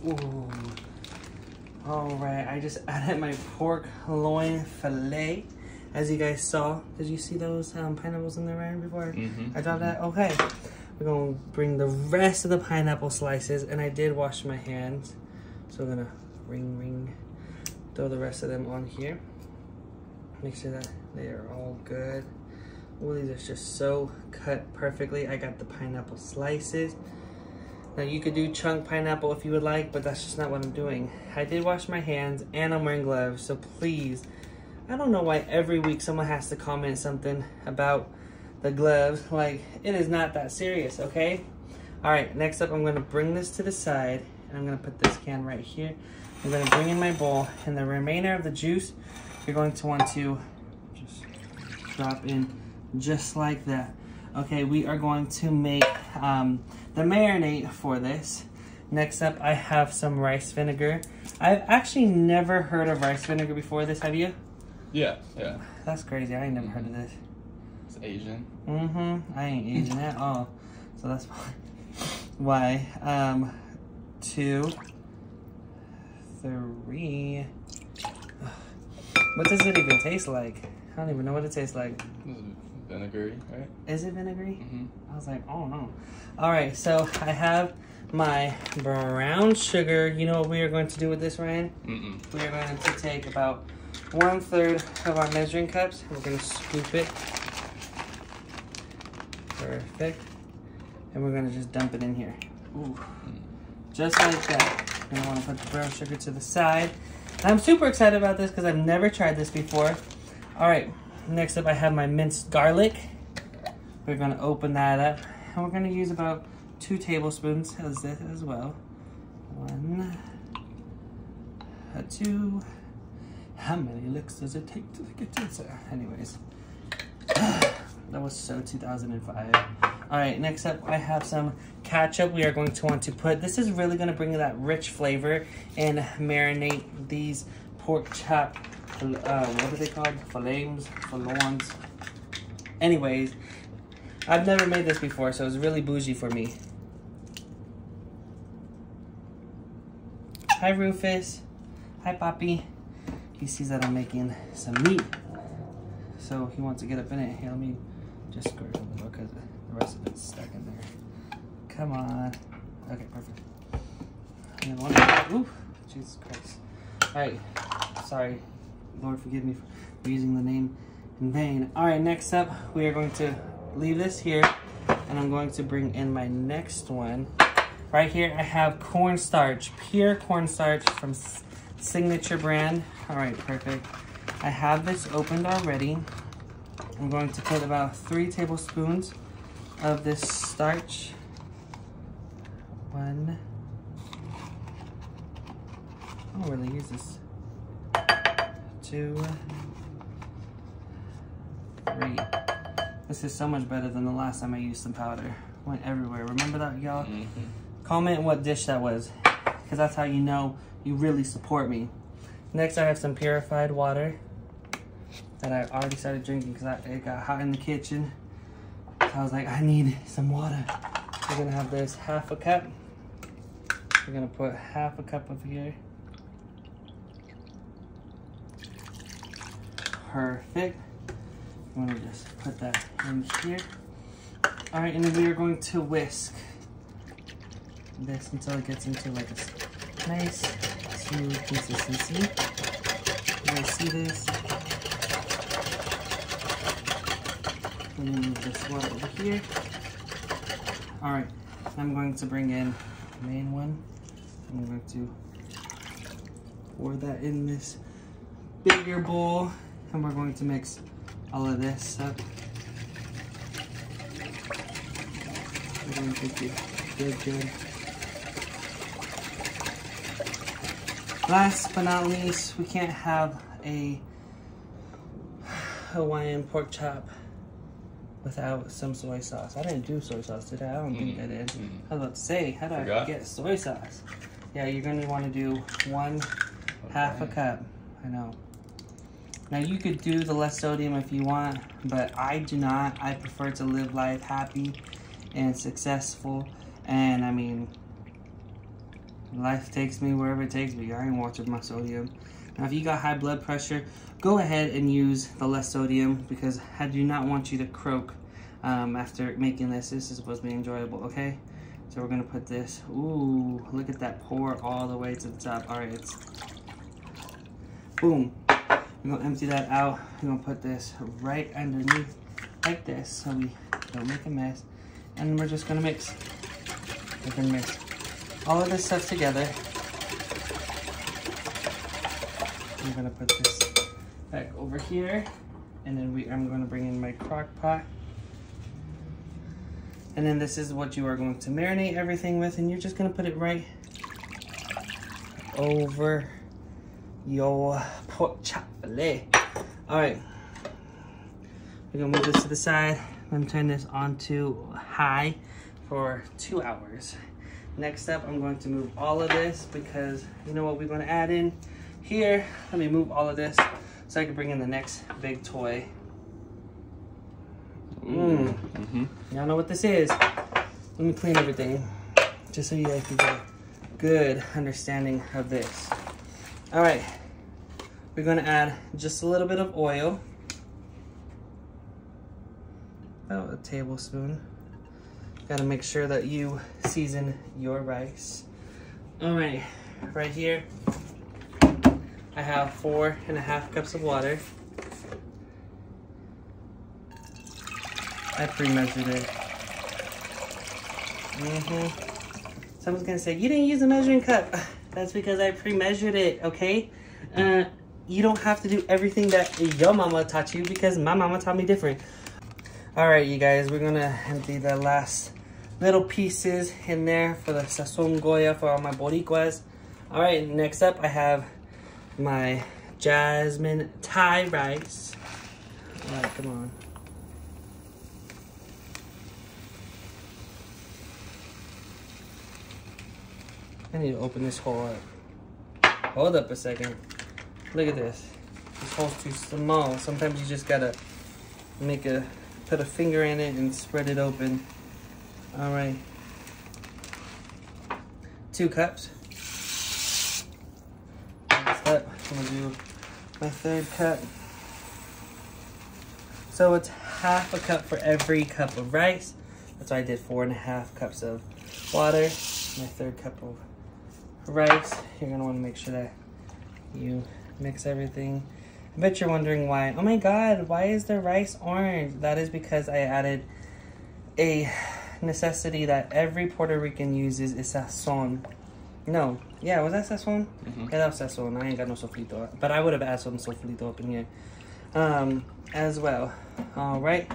Ooh. All right, I just added my pork loin fillet. As you guys saw, did you see those pineapples in there right before I dropped that? Okay, we're gonna bring the rest of the pineapple slices, and I did wash my hands. So we're gonna throw the rest of them on here. Make sure that they are all good. Oh, these are just so cut perfectly. I got the pineapple slices. Now you could do chunk pineapple if you would like, but that's just not what I'm doing. I did wash my hands and I'm wearing gloves, so please, I don't know why every week someone has to comment something about the gloves. Like, it is not that serious, okay? All right, next up I'm gonna bring this to the side, and I'm gonna put this can right here. I'm gonna bring in my bowl, and the remainder of the juice, you're going to want to just drop in just like that. Okay, we are going to make the marinade for this. Next up, I have some rice vinegar. I've actually never heard of rice vinegar before this, have you? Yeah. That's crazy, I ain't never heard of this. It's Asian. I ain't Asian at all. So that's why. 2, 3. What does it even taste like? I don't even know what it tastes like. Vinegary, right? Is it vinegary? I was like, oh no. All right, so I have my brown sugar. You know what we are going to do with this, Ryan? We are going to take about 1/3 of our measuring cups. We're going to scoop it. Perfect. And we're going to just dump it in here. Ooh. Just like that. And I want to put the brown sugar to the side. I'm super excited about this because I've never tried this before. All right, next up I have my minced garlic. We're gonna open that up, and we're gonna use about 2 tablespoons of this as well. 1, 2. How many licks does it take to get to this? Anyways, that was so 2005. All right, next up I have some ketchup. We are going to want to put, this is really gonna bring that rich flavor and marinate these pork chop, what are they called? Fillets. Anyways, I've never made this before, so it's really bougie for me. Hi Rufus, hi Poppy. He sees that I'm making some meat, so he wants to get up in it. Here, let me just squirt a little because the rest of it's stuck in there. Come on. Okay, perfect. And then one. Ooh, Jesus Christ. All right, sorry. Lord, forgive me for using the name in vain. All right, next up, we are going to leave this here, and I'm going to bring in my next one. Right here, I have cornstarch, pure cornstarch from Signature brand. All right, perfect. I have this opened already. I'm going to put about 3 tablespoons of this starch. 1. I don't really use this. 2, 3. This is so much better than the last time I used some powder. Went everywhere. Remember that, y'all? Comment what dish that was, because that's how you know you really support me. Next, I have some purified water that I already started drinking because it got hot in the kitchen. So I was like, I need some water. We're gonna have this 1/2 cup. We're gonna put 1/2 cup of here. Perfect. I'm gonna just put that in here. All right, and then we are going to whisk this until it gets into like a nice smooth consistency. You guys see this? Let me move this one over here. All right, I'm going to bring in the main one. I'm going to pour that in this bigger bowl, and we're going to mix all of this up. We're going to get good. Last but not least, we can't have a Hawaiian pork chop without some soy sauce. I didn't do soy sauce today. I don't think I did. I was about to say, how do I get soy sauce? Yeah, you're going to want to do 1/2 cup. I know. Now you could do the less sodium if you want, but I do not. I prefer to live life happy and successful. And I mean, Life takes me wherever it takes me. I ain't watching my sodium. Now, if you got high blood pressure, go ahead and use the less sodium because I do not want you to croak after making this. This is supposed to be enjoyable, okay? So we're gonna put this, ooh, look at that pour all the way to the top. All right, it's, boom. We're gonna empty that out. We're gonna put this right underneath like this so we don't make a mess. And we're just gonna mix. We're gonna mix all of this stuff together. I'm gonna put this back over here. And then I'm gonna bring in my crock pot. And then this is what you are going to marinate everything with, and you're just gonna put it right over your pork chop fillet. All right, we're gonna move this to the side. I'm gonna turn this on to high for 2 hours. Next up, I'm going to move all of this because you know what we're gonna add in here. Let me move all of this so I can bring in the next big toy. Y'all know what this is. Let me clean everything just so you guys can get a good understanding of this. All right, we're gonna add just a little bit of oil, about a tablespoon. Gotta make sure that you season your rice. All right, right here, I have 4.5 cups of water. I pre-measured it. Someone's gonna say, you didn't use a measuring cup. That's because I pre-measured it, okay? You don't have to do everything that your mama taught you because my mama taught me different. All right, you guys, we're gonna empty the last little pieces in there for the sazon Goya for all my boricuas. All right, next up I have my jasmine Thai rice. All right, come on. I need to open this hole up. Hold up a second. Look at this. This hole's too small. Sometimes you just gotta put a finger in it and spread it open. All right. 2 cups. Next up, I'm gonna do my 3rd cup. So it's half a cup for every cup of rice. That's why I did 4.5 cups of water. My 3rd cup of rice. You're gonna want to make sure that you mix everything. I bet you're wondering why. Oh my god, why is the rice orange? That is because I added a necessity that every Puerto Rican uses is sazon. No, yeah, was that sazon? Yeah, that was sazon. I ain't got no sofrito, but I would have added some sofrito up in here as well. All right,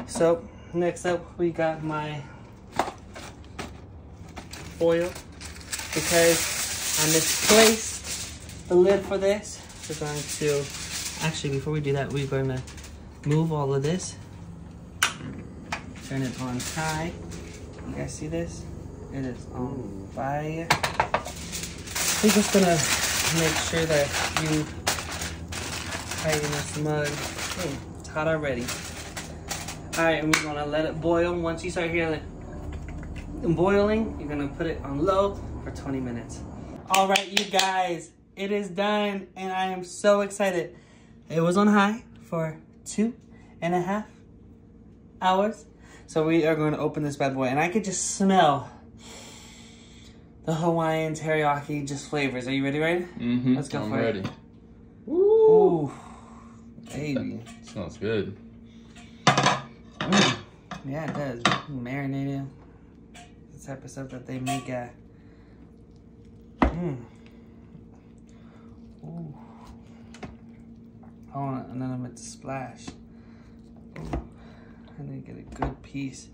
so next up we got my foil. Because I misplaced the lid for this, we're going to, actually before we do that, we're going to move all of this, turn it on high. You guys see this? It is on fire. We're just going to make sure that you tighten this mug. It's hot already. Alright, and we're going to let it boil. Once you start hearing it boiling, you're going to put it on low for 20 minutes. All right, you guys, it is done and I am so excited. It was on high for 2.5 hours. So we are going to open this bad boy and I could just smell the Hawaiian teriyaki just flavors. Are you ready, Ryan? Let's go for it. I'm ready. Ooh, baby. Smells good. Yeah, it does. Marinated. The type of stuff that they make at Ooh. Oh, and then I'm at the splash. Ooh. I need to get a good piece.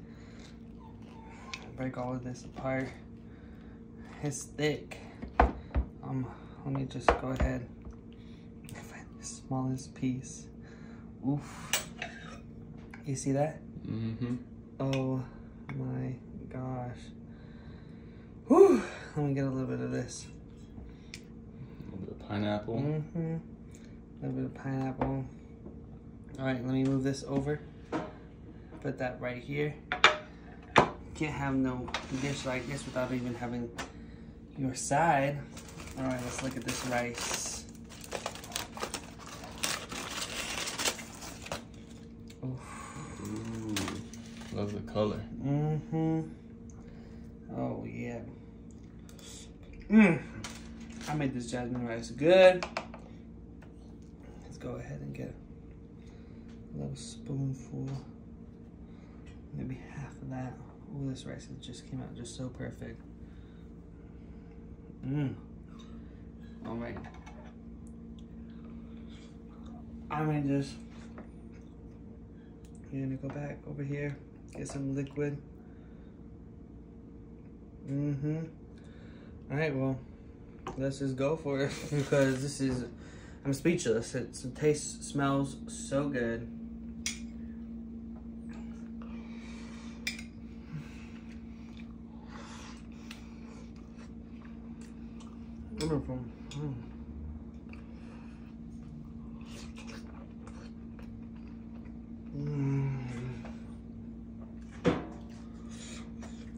Break all of this apart. It's thick. Let me just go ahead and find the smallest piece. Oof. You see that? Oh my gosh. Whew. Let me get a little bit of this. A little bit of pineapple. A little bit of pineapple. All right, let me move this over. Put that right here. Can't have no dish like this without even having, your side. All right, let's look at this rice. Ooh, love the color. Mm-hmm. Oh, yeah. I made this jasmine rice good. Let's go ahead and get a little spoonful. Maybe half of that. Oh, this rice just came out just so perfect. All right. I'm gonna go back over here, get some liquid. All right, well, let's just go for it because I'm speechless. It tastes, smells so good. Wonderful.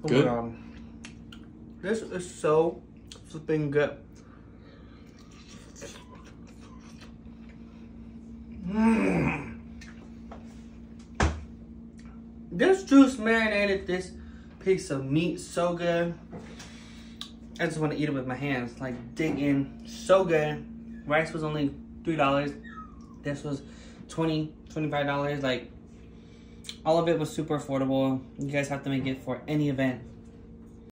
Oh good. my God. This is so flipping good. This juice marinated this piece of meat so good. I just want to eat it with my hands, like dig in, so good. Rice was only $3. This was $20, $25. Like, all of it was super affordable. You guys have to make it for any event.